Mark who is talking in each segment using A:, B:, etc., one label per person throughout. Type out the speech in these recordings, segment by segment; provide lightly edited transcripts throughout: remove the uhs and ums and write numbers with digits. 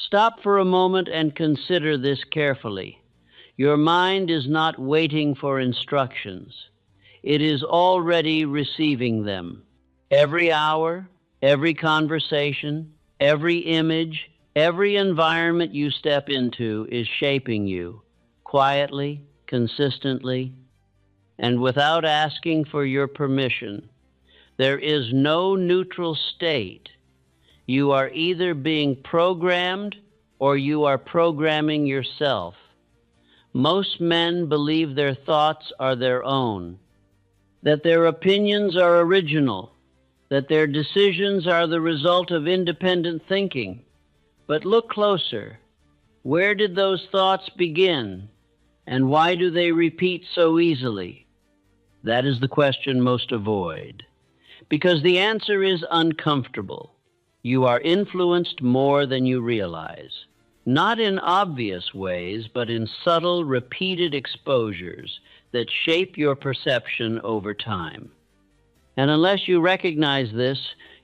A: Stop for a moment and consider this carefully. Your mind is not waiting for instructions. It is already receiving them. Every hour, every conversation, every image, every environment you step into is shaping you, quietly, consistently, and without asking for your permission. There is no neutral state. You are either being programmed or you are programming yourself. Most men believe their thoughts are their own, that their opinions are original, that their decisions are the result of independent thinking. But look closer. Where did those thoughts begin? And why do they repeat so easily? That is the question most avoid. Because the answer is uncomfortable. You are influenced more than you realize. Not in obvious ways, but in subtle, repeated exposures that shape your perception over time. And unless you recognize this,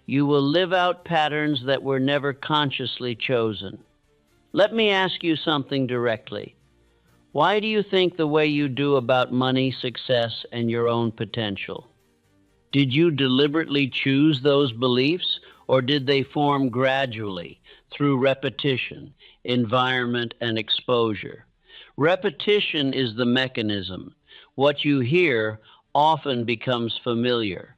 A: you will live out patterns that were never consciously chosen. Let me ask you something directly. Why do you think the way you do about money, success, and your own potential? Did you deliberately choose those beliefs, or did they form gradually through repetition, environment, and exposure? Repetition is the mechanism. What you hear often becomes familiar.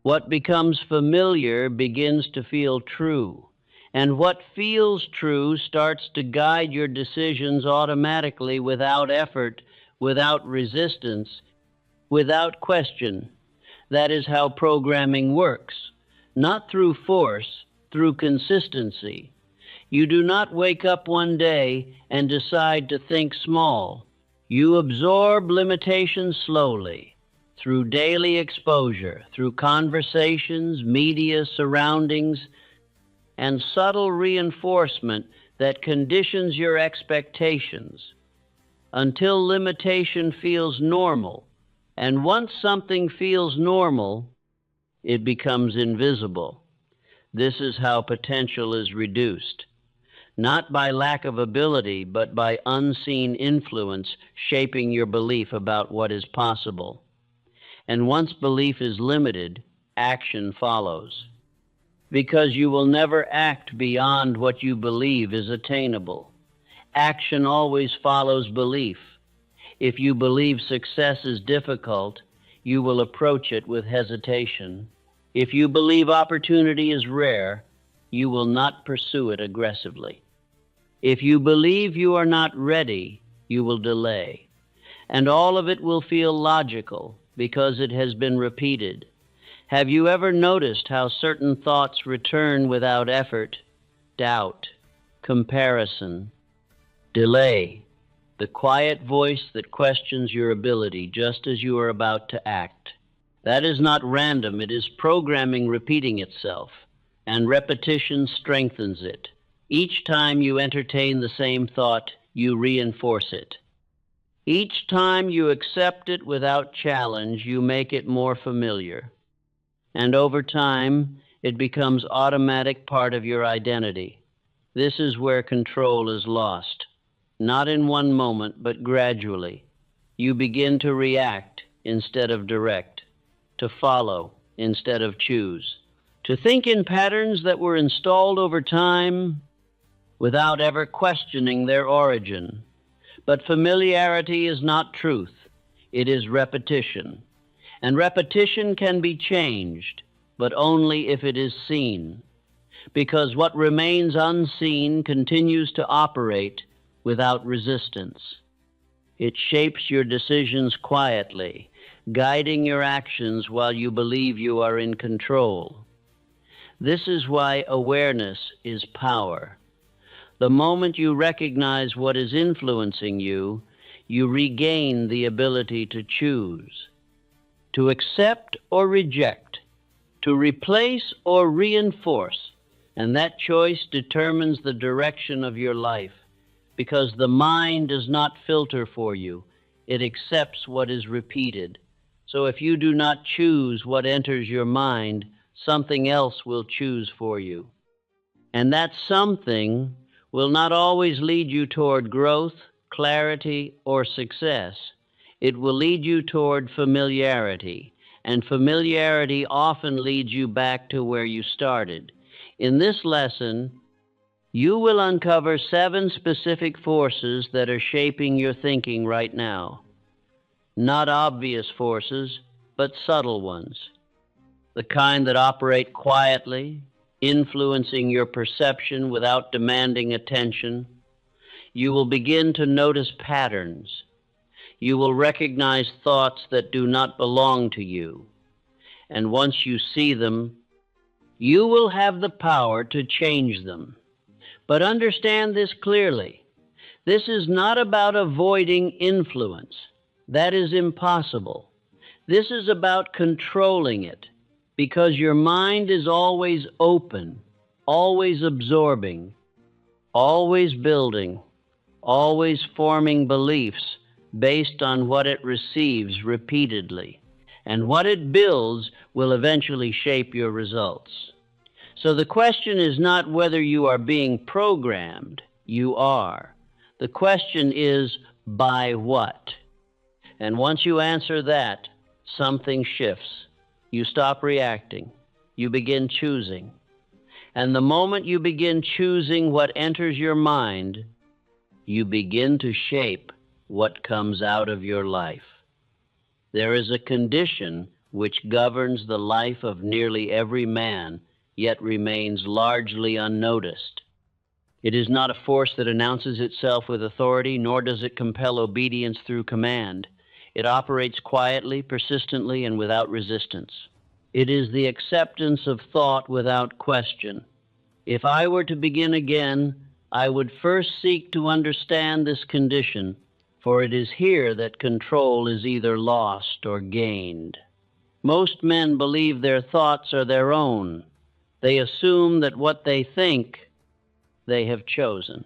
A: What becomes familiar begins to feel true. And what feels true starts to guide your decisions automatically, without effort, without resistance, without question. That is how programming works. Not through force, through consistency. You do not wake up one day and decide to think small. You absorb limitations slowly, through daily exposure, through conversations, media, surroundings, and subtle reinforcement that conditions your expectations, until limitation feels normal. And once something feels normal, it becomes invisible. This is how potential is reduced. Not by lack of ability, but by unseen influence shaping your belief about what is possible. And once belief is limited, action follows. Because you will never act beyond what you believe is attainable. Action always follows belief. If you believe success is difficult, you will approach it with hesitation. If you believe opportunity is rare, you will not pursue it aggressively. If you believe you are not ready, you will delay. And all of it will feel logical because it has been repeated. Have you ever noticed how certain thoughts return without effort? Doubt, comparison, delay, the quiet voice that questions your ability just as you are about to act. That is not random, it is programming repeating itself, and repetition strengthens it. Each time you entertain the same thought, you reinforce it. Each time you accept it without challenge, you make it more familiar. And over time, it becomes automatic part of your identity. This is where control is lost. Not in one moment, but gradually. You begin to react instead of direct, to follow instead of choose, to think in patterns that were installed over time without ever questioning their origin. But familiarity is not truth. It is repetition. And repetition can be changed, but only if it is seen. Because what remains unseen continues to operate without resistance. It shapes your decisions quietly, guiding your actions while you believe you are in control. This is why awareness is power. The moment you recognize what is influencing you, you regain the ability to choose, to accept or reject, to replace or reinforce, and that choice determines the direction of your life, because the mind does not filter for you. It accepts what is repeated. So if you do not choose what enters your mind, something else will choose for you. And that something will not always lead you toward growth, clarity, or success. It will lead you toward familiarity, and familiarity often leads you back to where you started. In this lesson, you will uncover 7 specific forces that are shaping your thinking right now. Not obvious forces, but subtle ones. The kind that operate quietly, influencing your perception without demanding attention. You will begin to notice patterns. You will recognize thoughts that do not belong to you. And once you see them, you will have the power to change them. But understand this clearly. This is not about avoiding influence. That is impossible. This is about controlling it, because your mind is always open, always absorbing, always building, always forming beliefs based on what it receives repeatedly. And what it builds will eventually shape your results. So the question is not whether you are being programmed. You are. The question is, by what? And once you answer that, something shifts. You stop reacting. You begin choosing. And the moment you begin choosing what enters your mind, you begin to shape what comes out of your life. There is a condition which governs the life of nearly every man, yet remains largely unnoticed. It is not a force that announces itself with authority, nor does it compel obedience through command. It operates quietly, persistently, and without resistance. It is the acceptance of thought without question. If I were to begin again, I would first seek to understand this condition, for it is here that control is either lost or gained. Most men believe their thoughts are their own. They assume that what they think, they have chosen,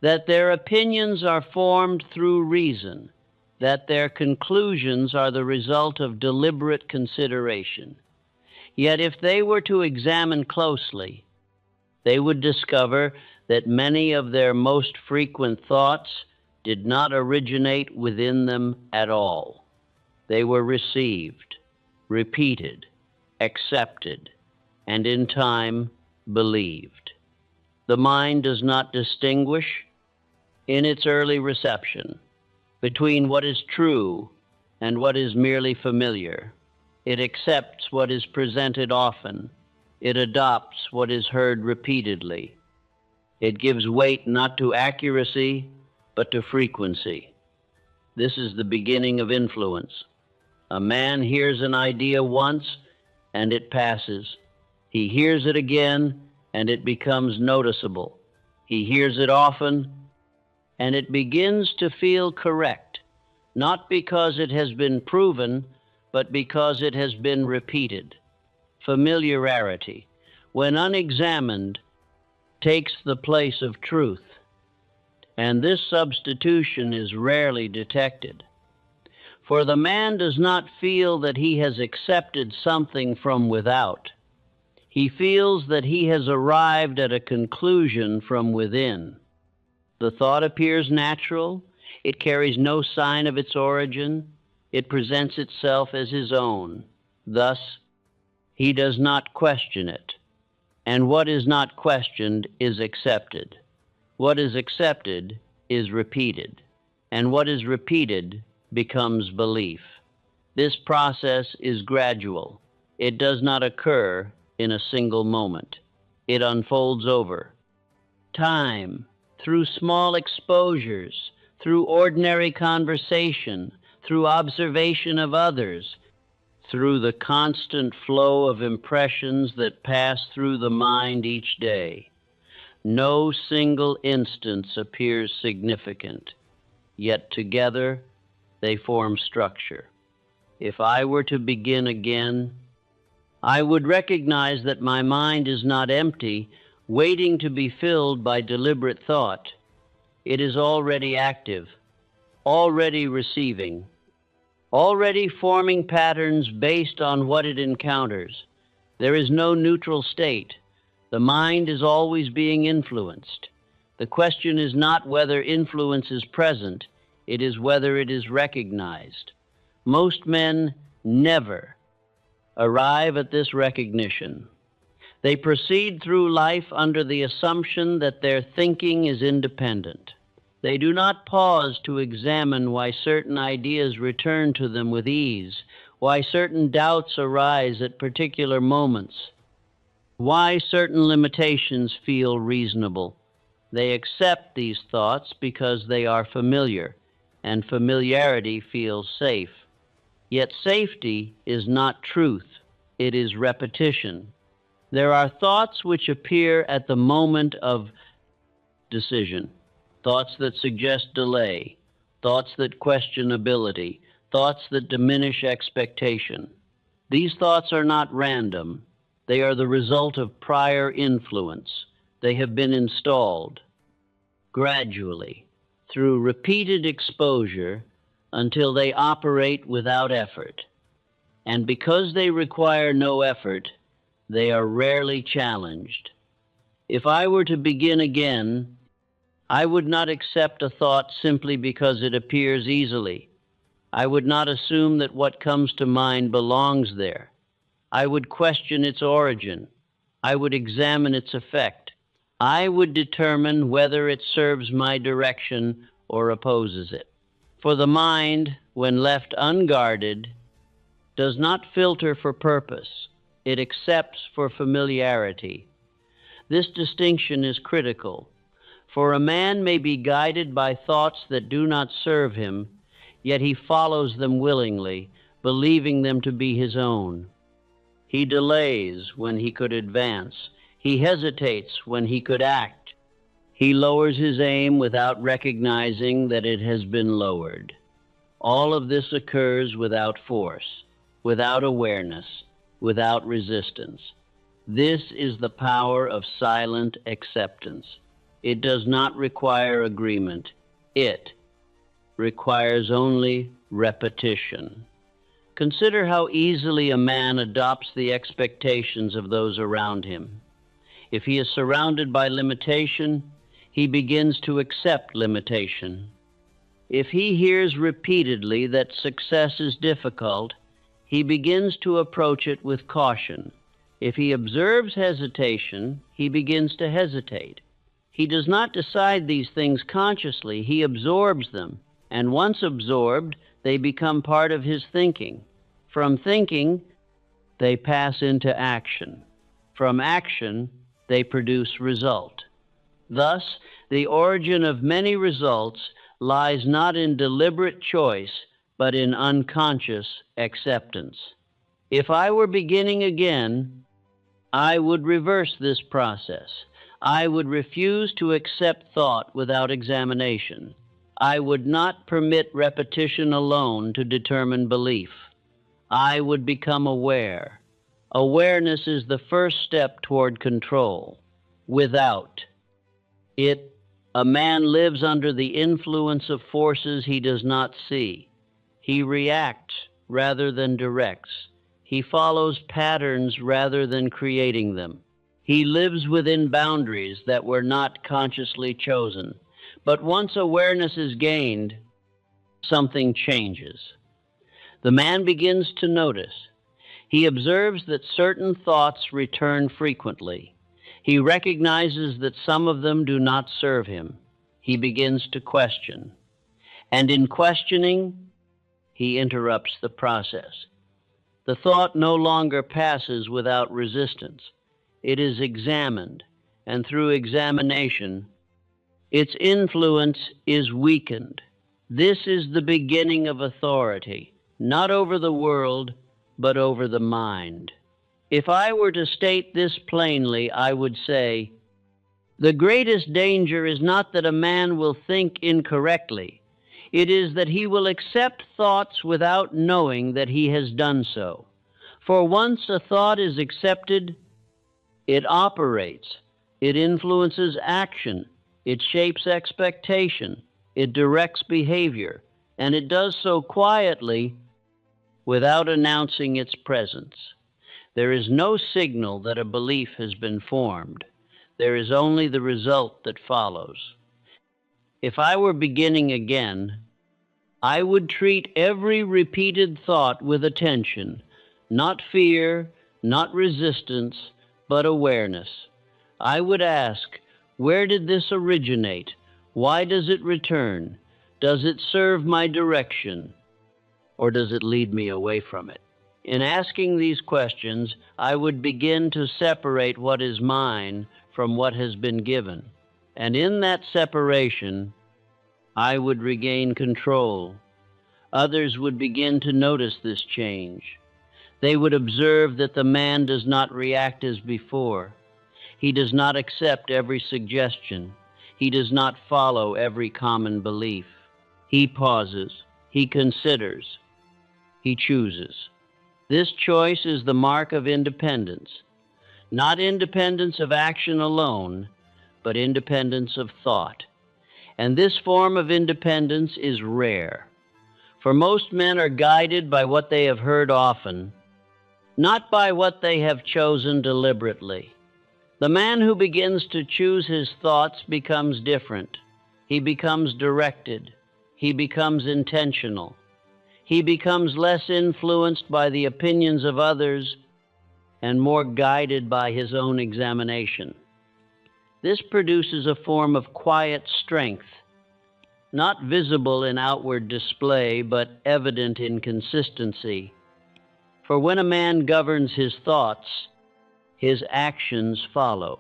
A: that their opinions are formed through reason, that their conclusions are the result of deliberate consideration. Yet if they were to examine closely, they would discover that many of their most frequent thoughts did not originate within them at all. They were received, repeated, accepted, and in time believed. The mind does not distinguish, in its early reception, between what is true and what is merely familiar. It accepts what is presented often. It adopts what is heard repeatedly. It gives weight not to accuracy, but to frequency. This is the beginning of influence. A man hears an idea once, and it passes. He hears it again, and it becomes noticeable. He hears it often, and it begins to feel correct, not because it has been proven, but because it has been repeated. Familiarity, when unexamined, takes the place of truth, and this substitution is rarely detected. For the man does not feel that he has accepted something from without. He feels that he has arrived at a conclusion from within. The thought appears natural. It carries no sign of its origin. It presents itself as his own. Thus, he does not question it. And what is not questioned is accepted. What is accepted is repeated. And what is repeated becomes belief. This process is gradual. It does not occur in a single moment. It unfolds over time, through small exposures, through ordinary conversation, through observation of others, through the constant flow of impressions that pass through the mind each day. No single instance appears significant, yet together they form structure. If I were to begin again, I would recognize that my mind is not empty, waiting to be filled by deliberate thought. It is already active, already receiving, already forming patterns based on what it encounters. There is no neutral state. The mind is always being influenced. The question is not whether influence is present, it is whether it is recognized. Most men never arrive at this recognition. They proceed through life under the assumption that their thinking is independent. They do not pause to examine why certain ideas return to them with ease, why certain doubts arise at particular moments, why certain limitations feel reasonable. They accept these thoughts because they are familiar, and familiarity feels safe. Yet safety is not truth, it is repetition. There are thoughts which appear at the moment of decision, thoughts that suggest delay, thoughts that question ability, thoughts that diminish expectation. These thoughts are not random. They are the result of prior influence. They have been installed gradually through repeated exposure until they operate without effort. And because they require no effort, they are rarely challenged. If I were to begin again, I would not accept a thought simply because it appears easily. I would not assume that what comes to mind belongs there. I would question its origin. I would examine its effect. I would determine whether it serves my direction or opposes it. For the mind, when left unguarded, does not filter for purpose. It accepts for familiarity. This distinction is critical, for a man may be guided by thoughts that do not serve him, yet he follows them willingly, believing them to be his own. He delays when he could advance. He hesitates when he could act. He lowers his aim without recognizing that it has been lowered. All of this occurs without force, without awareness, without resistance. This is the power of silent acceptance. It does not require agreement. It requires only repetition. Consider how easily a man adopts the expectations of those around him. If he is surrounded by limitation, he begins to accept limitation. If he hears repeatedly that success is difficult, he begins to approach it with caution. If he observes hesitation, he begins to hesitate. He does not decide these things consciously, he absorbs them, and once absorbed, they become part of his thinking. From thinking, they pass into action. From action, they produce result. Thus, the origin of many results lies not in deliberate choice, but in unconscious acceptance. If I were beginning again, I would reverse this process. I would refuse to accept thought without examination. I would not permit repetition alone to determine belief. I would become aware. Awareness is the first step toward control. Without it, a man lives under the influence of forces he does not see. He reacts rather than directs. He follows patterns rather than creating them. He lives within boundaries that were not consciously chosen. But once awareness is gained, something changes. The man begins to notice. He observes that certain thoughts return frequently. He recognizes that some of them do not serve him. He begins to question. And in questioning, he interrupts the process. The thought no longer passes without resistance. It is examined, and through examination, its influence is weakened. This is the beginning of authority, not over the world, but over the mind. If I were to state this plainly, I would say, the greatest danger is not that a man will think incorrectly. It is that he will accept thoughts without knowing that he has done so. For once a thought is accepted, it operates, it influences action, it shapes expectation, it directs behavior, and it does so quietly without announcing its presence. There is no signal that a belief has been formed. There is only the result that follows. If I were beginning again, I would treat every repeated thought with attention, not fear, not resistance, but awareness. I would ask, where did this originate? Why does it return? Does it serve my direction? Or does it lead me away from it? In asking these questions, I would begin to separate what is mine from what has been given. And in that separation, I would regain control. Others would begin to notice this change. They would observe that the man does not react as before. He does not accept every suggestion. He does not follow every common belief. He pauses. He considers. He chooses. This choice is the mark of independence. Not independence of action alone, but independence of thought. And this form of independence is rare. For most men are guided by what they have heard often, not by what they have chosen deliberately. The man who begins to choose his thoughts becomes different. He becomes directed. He becomes intentional. He becomes less influenced by the opinions of others and more guided by his own examination. This produces a form of quiet strength, not visible in outward display, but evident in consistency. For when a man governs his thoughts, his actions follow.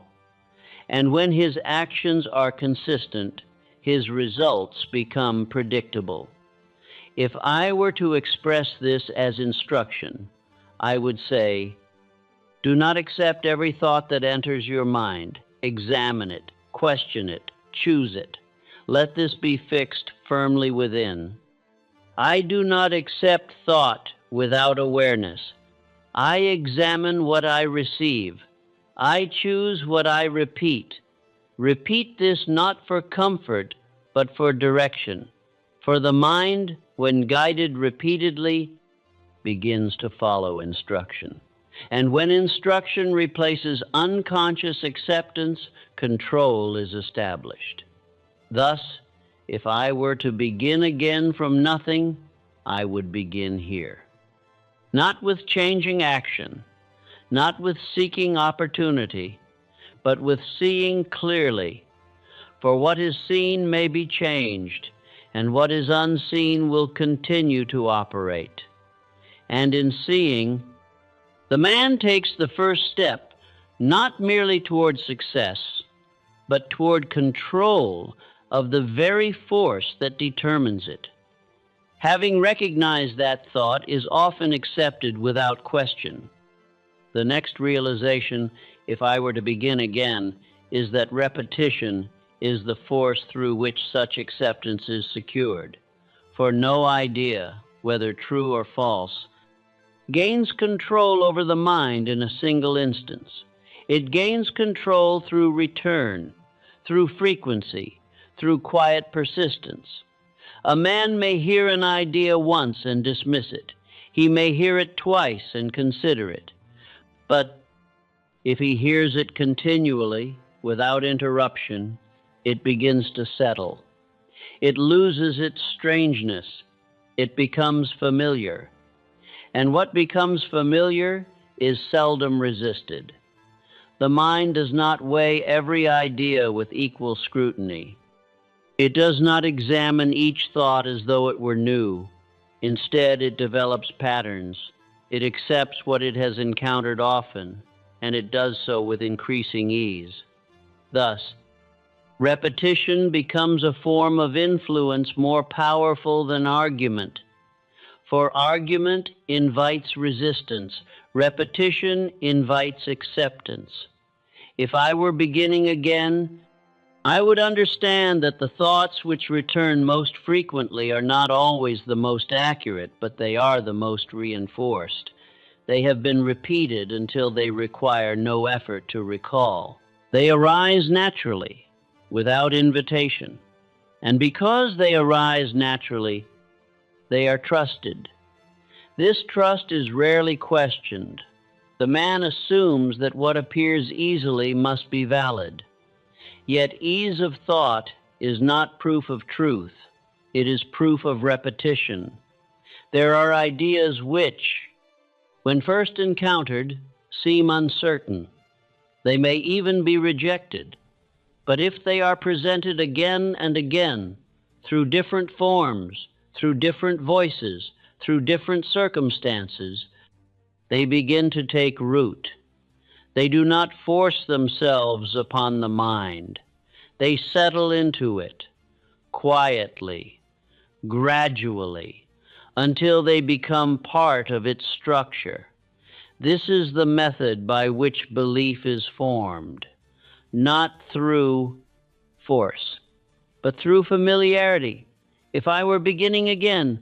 A: And when his actions are consistent, his results become predictable. If I were to express this as instruction, I would say, do not accept every thought that enters your mind. Examine it, question it, choose it. Let this be fixed firmly within. I do not accept thought without awareness. I examine what I receive. I choose what I repeat. Repeat this not for comfort, but for direction. For the mind, when guided repeatedly, begins to follow instruction. And when instruction replaces unconscious acceptance, control is established. Thus, if I were to begin again from nothing, I would begin here. Not with changing action, not with seeking opportunity, but with seeing clearly. For what is seen may be changed, and what is unseen will continue to operate. And in seeing, the man takes the first step, not merely toward success, but toward control of the very force that determines it. Having recognized that thought is often accepted without question. The next realization, if I were to begin again, is that repetition is the force through which such acceptance is secured. For no idea, whether true or false, gains control over the mind in a single instance. It gains control through return, through frequency, through quiet persistence. A man may hear an idea once and dismiss it. He may hear it twice and consider it. But if he hears it continually, without interruption, it begins to settle. It loses its strangeness. It becomes familiar. And what becomes familiar is seldom resisted. The mind does not weigh every idea with equal scrutiny. It does not examine each thought as though it were new. Instead, it develops patterns. It accepts what it has encountered often, and it does so with increasing ease. Thus, repetition becomes a form of influence more powerful than argument. For argument invites resistance. Repetition invites acceptance. If I were beginning again, I would understand that the thoughts which return most frequently are not always the most accurate, but they are the most reinforced. They have been repeated until they require no effort to recall. They arise naturally, without invitation. And because they arise naturally, they are trusted. This trust is rarely questioned. The man assumes that what appears easily must be valid. Yet ease of thought is not proof of truth. It is proof of repetition. There are ideas which, when first encountered, seem uncertain. They may even be rejected. But if they are presented again and again, through different forms, through different voices, through different circumstances, they begin to take root. They do not force themselves upon the mind. They settle into it, quietly, gradually, until they become part of its structure. This is the method by which belief is formed, not through force, but through familiarity. If I were beginning again,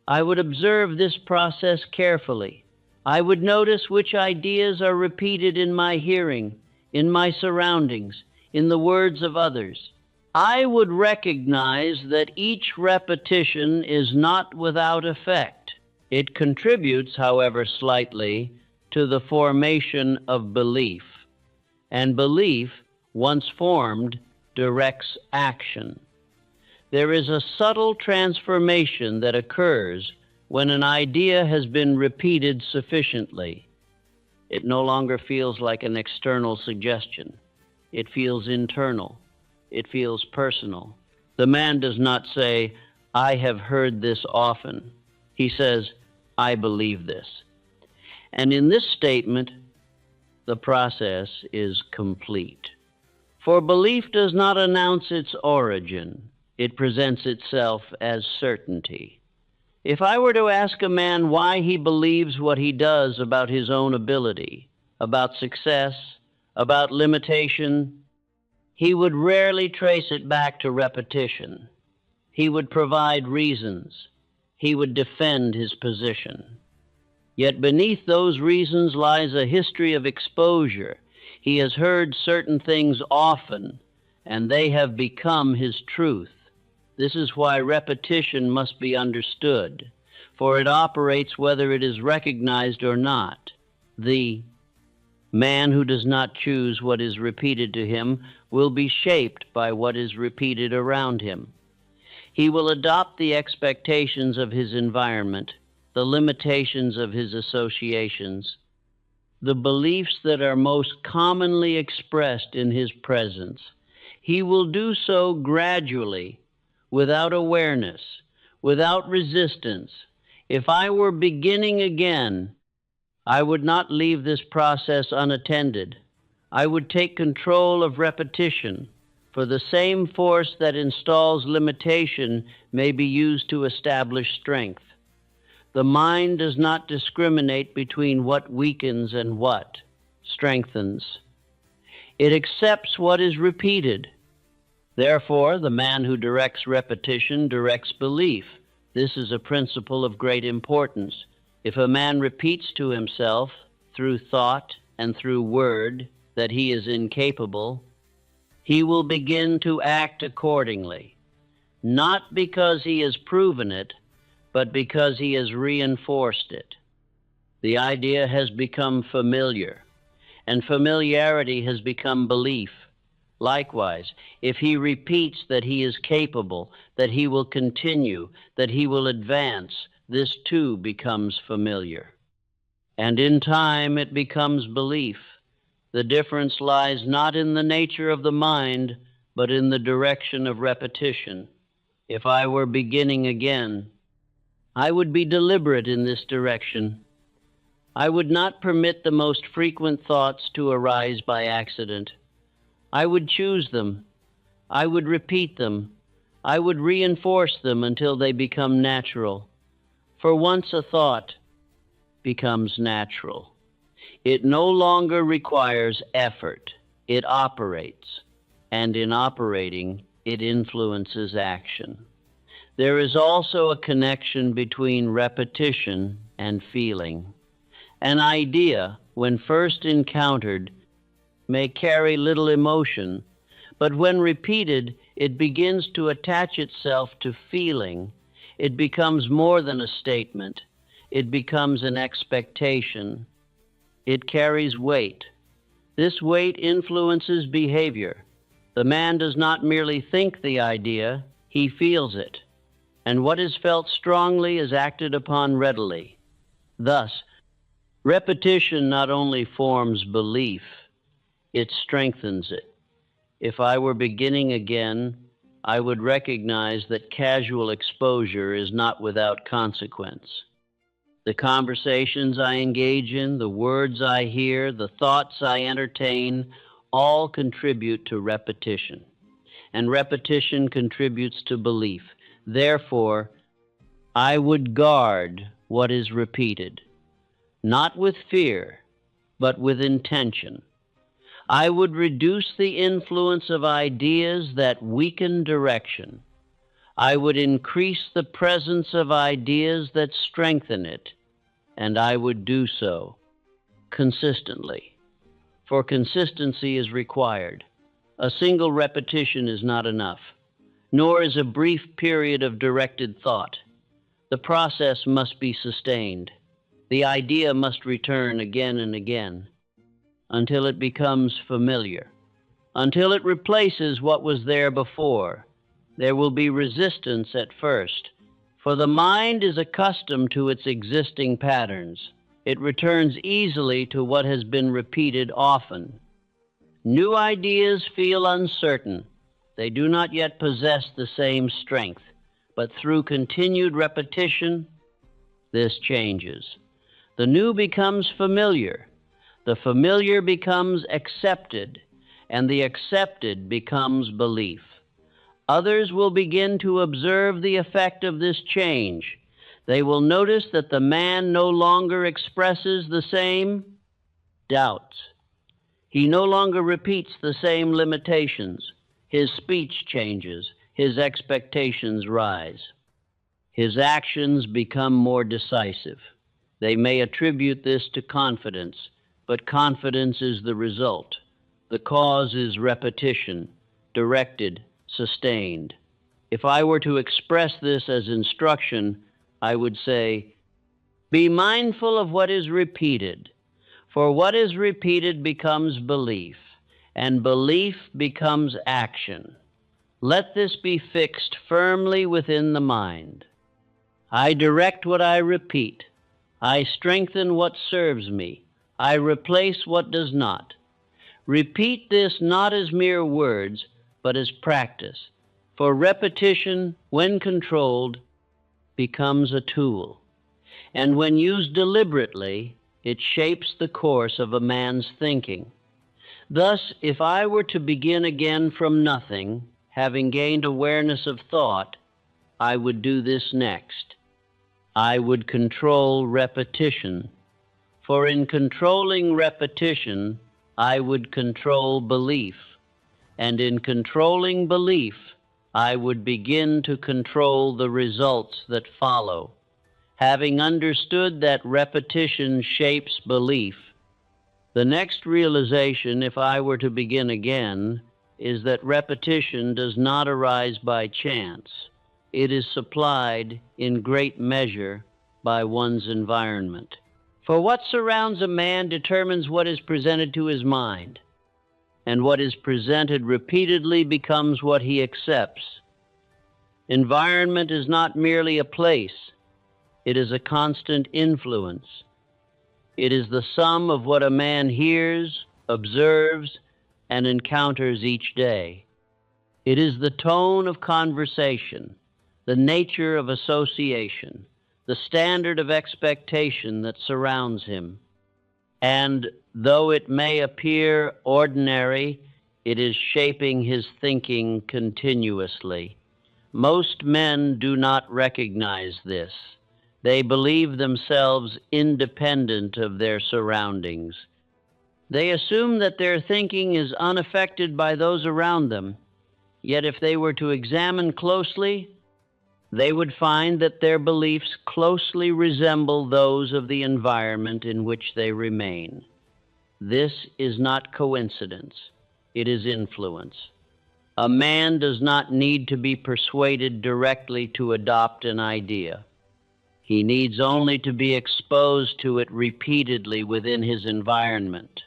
A: I would observe this process carefully. I would notice which ideas are repeated in my hearing, in my surroundings, in the words of others. I would recognize that each repetition is not without effect. It contributes, however slightly, to the formation of belief. And belief, once formed, directs action. There is a subtle transformation that occurs when an idea has been repeated sufficiently. It no longer feels like an external suggestion. It feels internal. It feels personal. The man does not say, "I have heard this often." He says, "I believe this." And in this statement, the process is complete. For belief does not announce its origin. It presents itself as certainty. If I were to ask a man why he believes what he does about his own ability, about success, about limitation, he would rarely trace it back to repetition. He would provide reasons. He would defend his position. Yet beneath those reasons lies a history of exposure. He has heard certain things often, and they have become his truth. This is why repetition must be understood, for it operates whether it is recognized or not. The man who does not choose what is repeated to him will be shaped by what is repeated around him. He will adopt the expectations of his environment, the limitations of his associations, the beliefs that are most commonly expressed in his presence. He will do so gradually, without awareness, without resistance. If I were beginning again, I would not leave this process unattended. I would take control of repetition, for the same force that installs limitation may be used to establish strength. The mind does not discriminate between what weakens and what strengthens. It accepts what is repeated. Therefore, the man who directs repetition directs belief. This is a principle of great importance. If a man repeats to himself, through thought and through word, that he is incapable, he will begin to act accordingly, not because he has proven it, but because he has reinforced it. The idea has become familiar, and familiarity has become belief. Likewise, if he repeats that he is capable, that he will continue, that he will advance, this too becomes familiar. And in time it becomes belief. The difference lies not in the nature of the mind, but in the direction of repetition. If I were beginning again, I would be deliberate in this direction. I would not permit the most frequent thoughts to arise by accident. I would choose them. I would repeat them. I would reinforce them until they become natural. For once a thought becomes natural, it no longer requires effort. It operates, and in operating, it influences action. There is also a connection between repetition and feeling. An idea, when first encountered, may carry little emotion, but when repeated, it begins to attach itself to feeling. It becomes more than a statement. It becomes an expectation. It carries weight. This weight influences behavior. The man does not merely think the idea, he feels it, and what is felt strongly is acted upon readily. Thus, repetition not only forms belief, it strengthens it. If I were beginning again, I would recognize that casual exposure is not without consequence. The conversations I engage in, the words I hear, the thoughts I entertain, all contribute to repetition. And repetition contributes to belief. Therefore, I would guard what is repeated, not with fear, but with intention. I would reduce the influence of ideas that weaken direction. I would increase the presence of ideas that strengthen it, and I would do so consistently. For consistency is required. A single repetition is not enough, nor is a brief period of directed thought. The process must be sustained. The idea must return again and again until it becomes familiar, until it replaces what was there before. There will be resistance at first, for the mind is accustomed to its existing patterns. It returns easily to what has been repeated often. New ideas feel uncertain. They do not yet possess the same strength, but through continued repetition, this changes. The new becomes familiar. The familiar becomes accepted, and the accepted becomes belief. Others will begin to observe the effect of this change. They will notice that the man no longer expresses the same doubts. He no longer repeats the same limitations. His speech changes. His expectations rise. His actions become more decisive. They may attribute this to confidence, but confidence is the result. The cause is repetition, directed, sustained. If I were to express this as instruction, I would say, be mindful of what is repeated, for what is repeated becomes belief, and belief becomes action. Let this be fixed firmly within the mind. I direct what I repeat. I strengthen what serves me. I replace what does not. Repeat this not as mere words, but as practice. For repetition, when controlled, becomes a tool. And when used deliberately, it shapes the course of a man's thinking. Thus, if I were to begin again from nothing, having gained awareness of thought, I would do this next. I would control repetition. For in controlling repetition, I would control belief. And in controlling belief, I would begin to control the results that follow. Having understood that repetition shapes belief, the next realization, if I were to begin again, is that repetition does not arise by chance. It is supplied in great measure by one's environment. For what surrounds a man determines what is presented to his mind, and what is presented repeatedly becomes what he accepts. Environment is not merely a place, it is a constant influence. It is the sum of what a man hears, observes, and encounters each day. It is the tone of conversation, the nature of association, the standard of expectation that surrounds him. And though it may appear ordinary, it is shaping his thinking continuously. Most men do not recognize this. They believe themselves independent of their surroundings. They assume that their thinking is unaffected by those around them. Yet if they were to examine closely, they would find that their beliefs closely resemble those of the environment in which they remain. This is not coincidence. It is influence. A man does not need to be persuaded directly to adopt an idea. He needs only to be exposed to it repeatedly within his environment.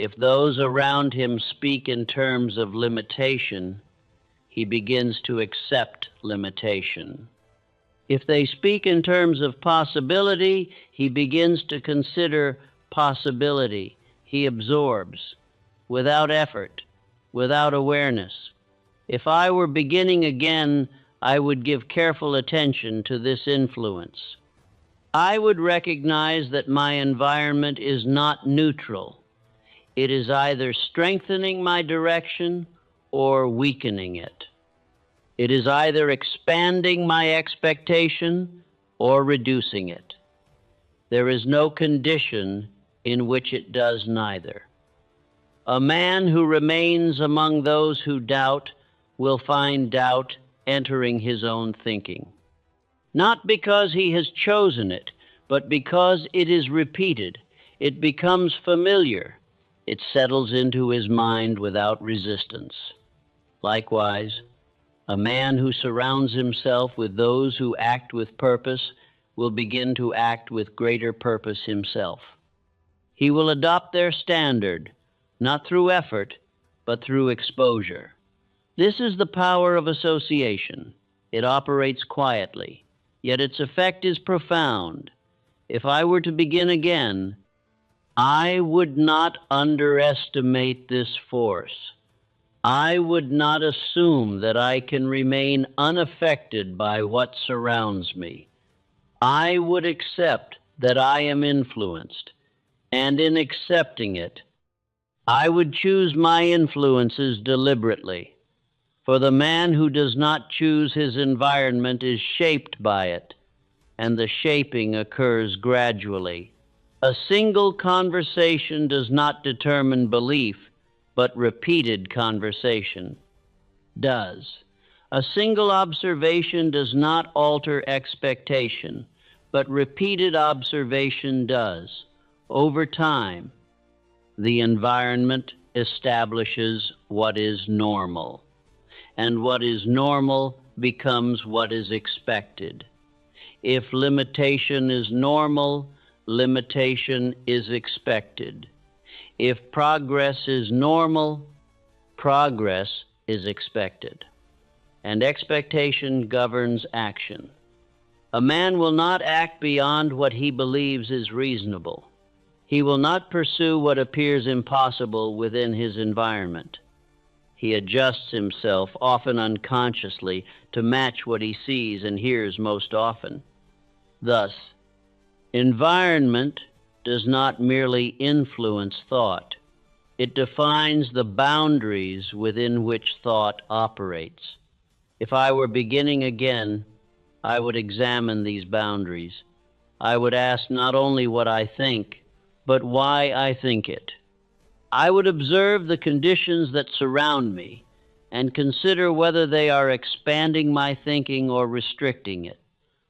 A: If those around him speak in terms of limitation, he begins to accept limitation. If they speak in terms of possibility, he begins to consider possibility. He absorbs without effort, without awareness. If I were beginning again, I would give careful attention to this influence. I would recognize that my environment is not neutral. It is either strengthening my direction or weakening it. It is either expanding my expectation or reducing it. There is no condition in which it does neither. A man who remains among those who doubt will find doubt entering his own thinking. Not because he has chosen it, but because it is repeated. It becomes familiar. It settles into his mind without resistance. Likewise, a man who surrounds himself with those who act with purpose will begin to act with greater purpose himself. He will adopt their standard, not through effort, but through exposure. This is the power of association. It operates quietly, yet its effect is profound. If I were to begin again, I would not underestimate this force. I would not assume that I can remain unaffected by what surrounds me. I would accept that I am influenced, and in accepting it, I would choose my influences deliberately. For the man who does not choose his environment is shaped by it, and the shaping occurs gradually. A single conversation does not determine belief, but repeated conversation does. A single observation does not alter expectation, but repeated observation does. Over time, the environment establishes what is normal, and what is normal becomes what is expected. If limitation is normal, limitation is expected. If progress is normal, progress is expected. And expectation governs action. A man will not act beyond what he believes is reasonable. He will not pursue what appears impossible within his environment. He adjusts himself, often unconsciously, to match what he sees and hears most often. Thus, environment does not merely influence thought. It defines the boundaries within which thought operates. If I were beginning again, I would examine these boundaries. I would ask not only what I think, but why I think it. I would observe the conditions that surround me and consider whether they are expanding my thinking or restricting it.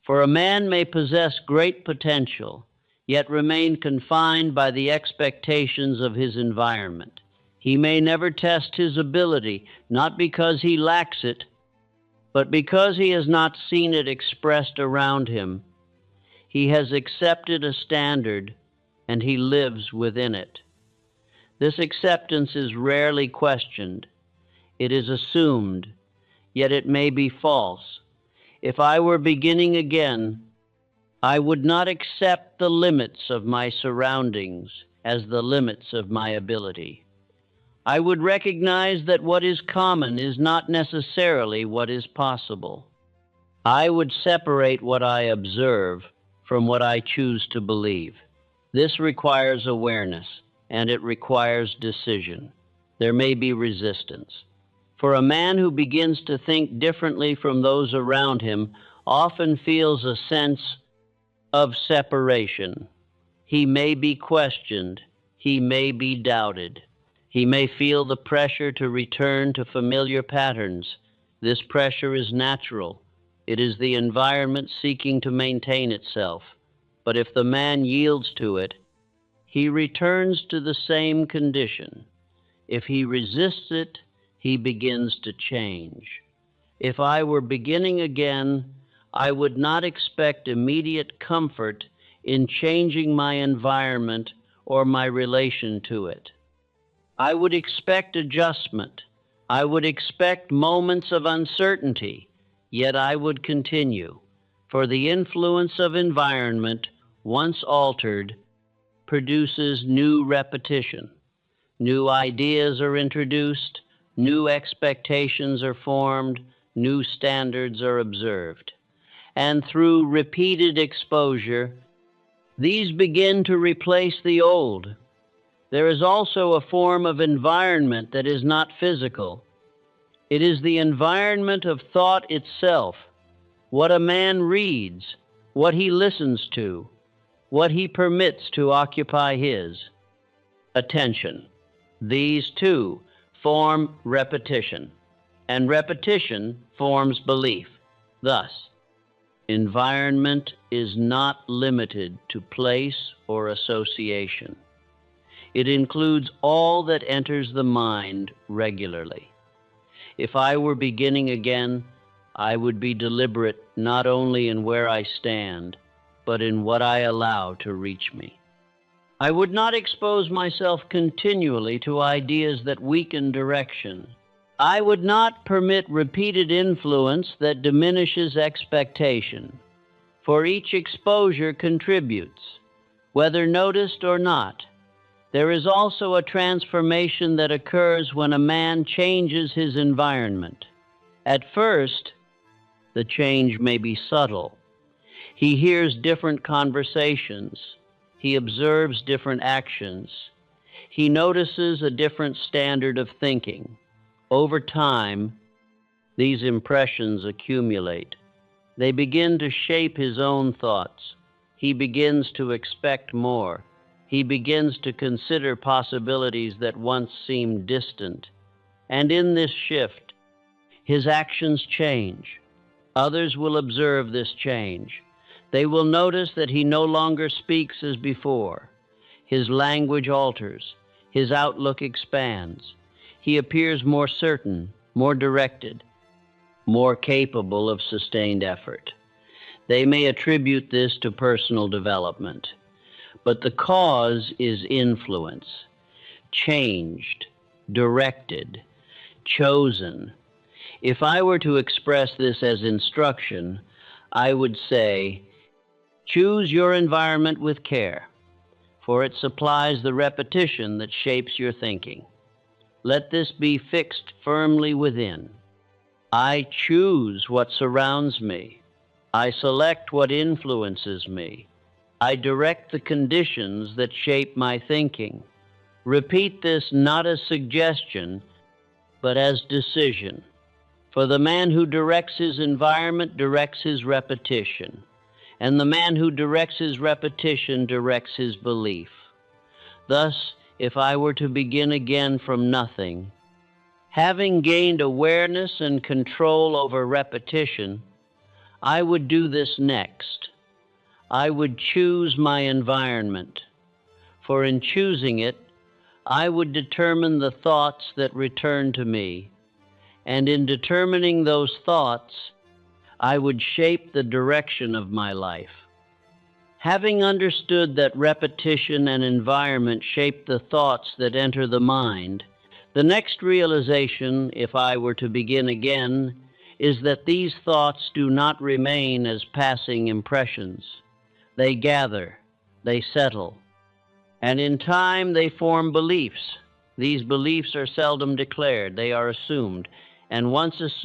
A: For a man may possess great potential, yet remain confined by the expectations of his environment. He may never test his ability, not because he lacks it, but because he has not seen it expressed around him. He has accepted a standard, and he lives within it. This acceptance is rarely questioned. It is assumed, yet it may be false. If I were beginning again, I would not accept the limits of my surroundings as the limits of my ability. I would recognize that what is common is not necessarily what is possible. I would separate what I observe from what I choose to believe. This requires awareness, and it requires decision. There may be resistance. For a man who begins to think differently from those around him often feels a sense of separation. He may be questioned. He may be doubted. He may feel the pressure to return to familiar patterns. This pressure is natural. It is the environment seeking to maintain itself. But if the man yields to it, he returns to the same condition. If he resists it, he begins to change. If I were beginning again, I would not expect immediate comfort in changing my environment or my relation to it. I would expect adjustment. I would expect moments of uncertainty, yet I would continue. For the influence of environment, once altered, produces new repetition. New ideas are introduced, new expectations are formed, new standards are observed. And through repeated exposure, these begin to replace the old. There is also a form of environment that is not physical. It is the environment of thought itself, what a man reads, what he listens to, what he permits to occupy his attention. These two form repetition, and repetition forms belief. Thus, environment is not limited to place or association. It includes all that enters the mind regularly. If I were beginning again, I would be deliberate not only in where I stand, but in what I allow to reach me. I would not expose myself continually to ideas that weaken direction. I would not permit repeated influence that diminishes expectation, for each exposure contributes, whether noticed or not. There is also a transformation that occurs when a man changes his environment. At first, the change may be subtle. He hears different conversations. He observes different actions. He notices a different standard of thinking. Over time, these impressions accumulate. They begin to shape his own thoughts. He begins to expect more. He begins to consider possibilities that once seemed distant. And in this shift, his actions change. Others will observe this change. They will notice that he no longer speaks as before. His language alters. His outlook expands. He appears more certain, more directed, more capable of sustained effort. They may attribute this to personal development. But the cause is influence, changed, directed, chosen. If I were to express this as instruction, I would say, choose your environment with care, for it supplies the repetition that shapes your thinking. Let this be fixed firmly within. I choose what surrounds me. I select what influences me. I direct the conditions that shape my thinking. Repeat this not as suggestion, but as decision. For the man who directs his environment directs his repetition, and the man who directs his repetition directs his belief. Thus, if I were to begin again from nothing, having gained awareness and control over repetition, I would do this next. I would choose my environment, for in choosing it, I would determine the thoughts that return to me, and in determining those thoughts, I would shape the direction of my life. Having understood that repetition and environment shape the thoughts that enter the mind, the next realization, if I were to begin again, is that these thoughts do not remain as passing impressions. They gather, they settle, and in time they form beliefs. These beliefs are seldom declared, they are assumed, and once assumed,